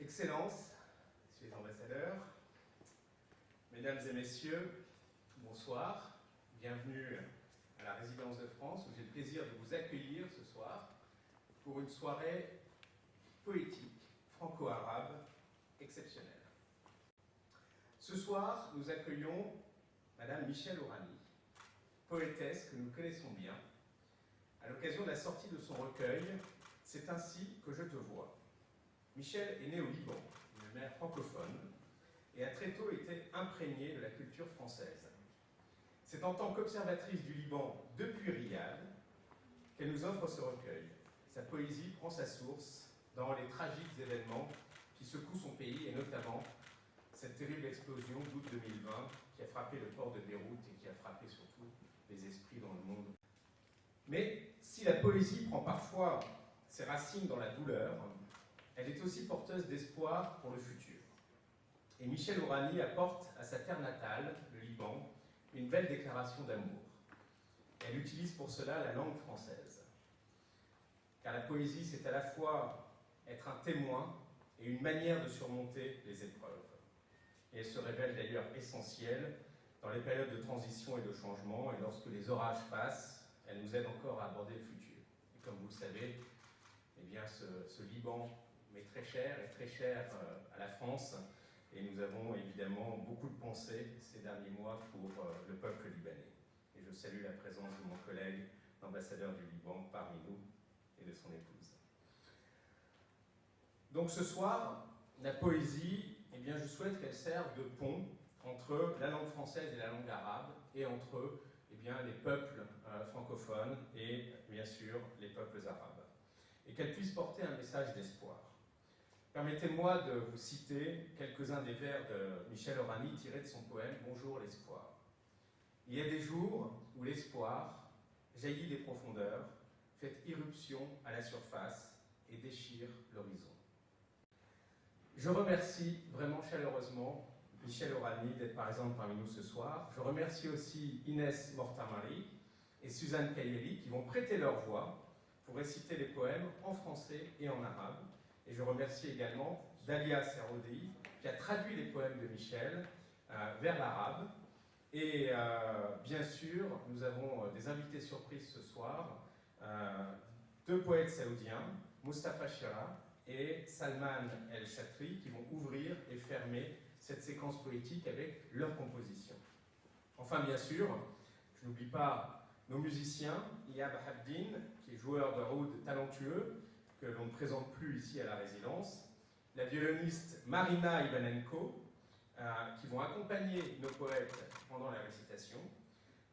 Excellences, messieurs les ambassadeurs, mesdames et messieurs, bonsoir, bienvenue à la résidence de France où j'ai le plaisir de vous accueillir ce soir pour une soirée poétique, franco-arabe, exceptionnelle. Ce soir, nous accueillons Madame Michèle Orani, poétesse que nous connaissons bien, à l'occasion de la sortie de son recueil « C'est ainsi que je te vois ». Michèle est née au Liban, une mère francophone, et a très tôt été imprégnée de la culture française. C'est en tant qu'observatrice du Liban depuis Riyad qu'elle nous offre ce recueil. Sa poésie prend sa source dans les tragiques événements qui secouent son pays, et notamment cette terrible explosion d'août 2020 qui a frappé le port de Beyrouth et qui a frappé surtout les esprits dans le monde. Mais si la poésie prend parfois ses racines dans la douleur, elle est aussi porteuse d'espoir pour le futur. Et Michèle Orani apporte à sa terre natale, le Liban, une belle déclaration d'amour. Elle utilise pour cela la langue française. Car la poésie, c'est à la fois être un témoin et une manière de surmonter les épreuves. Et elle se révèle d'ailleurs essentielle dans les périodes de transition et de changement, et lorsque les orages passent, elle nous aide encore à aborder le futur. Et comme vous le savez, eh bien, ce Liban m'est très cher à la France, et nous avons évidemment beaucoup de pensées ces derniers mois pour le peuple libanais. Et je salue la présence de mon collègue, l'ambassadeur du Liban, parmi nous, et de son épouse. Donc ce soir, la poésie, eh bien, je souhaite qu'elle serve de pont entre la langue française et la langue arabe, et entre eh bien, les peuples francophones et bien sûr les peuples arabes, et qu'elle puisse porter un message d'espoir. Permettez-moi de vous citer quelques-uns des vers de Michèle Orani tirés de son poème « Bonjour l'espoir ». Il y a des jours où l'espoir jaillit des profondeurs, fait irruption à la surface et déchire l'horizon. Je remercie vraiment chaleureusement Michèle Orani d'être par exemple parmi nous ce soir. Je remercie aussi Inès Mortamari et Suzanne Kayeli qui vont prêter leur voix pour réciter les poèmes en français et en arabe. Et je remercie également Dalia Serroudei qui a traduit les poèmes de Michèle vers l'arabe. Et bien sûr, nous avons des invités surprises ce soir, deux poètes saoudiens, Mustafa Shira et Salman El-Chatri, qui vont ouvrir et fermer cette séquence poétique avec leur composition. Enfin, bien sûr, je n'oublie pas nos musiciens, Iyab Habdin, qui est joueur de oud talentueux, que l'on ne présente plus ici à la résidence, la violoniste Marina Ivanenko, qui vont accompagner nos poètes pendant la récitation,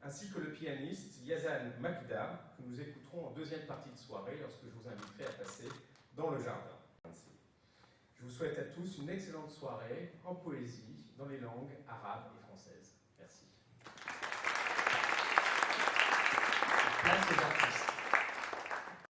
ainsi que le pianiste Yazan Makda, que nous écouterons en deuxième partie de soirée, lorsque je vous inviterai à passer dans le jardin. Je vous souhaite à tous une excellente soirée en poésie, dans les langues arabes et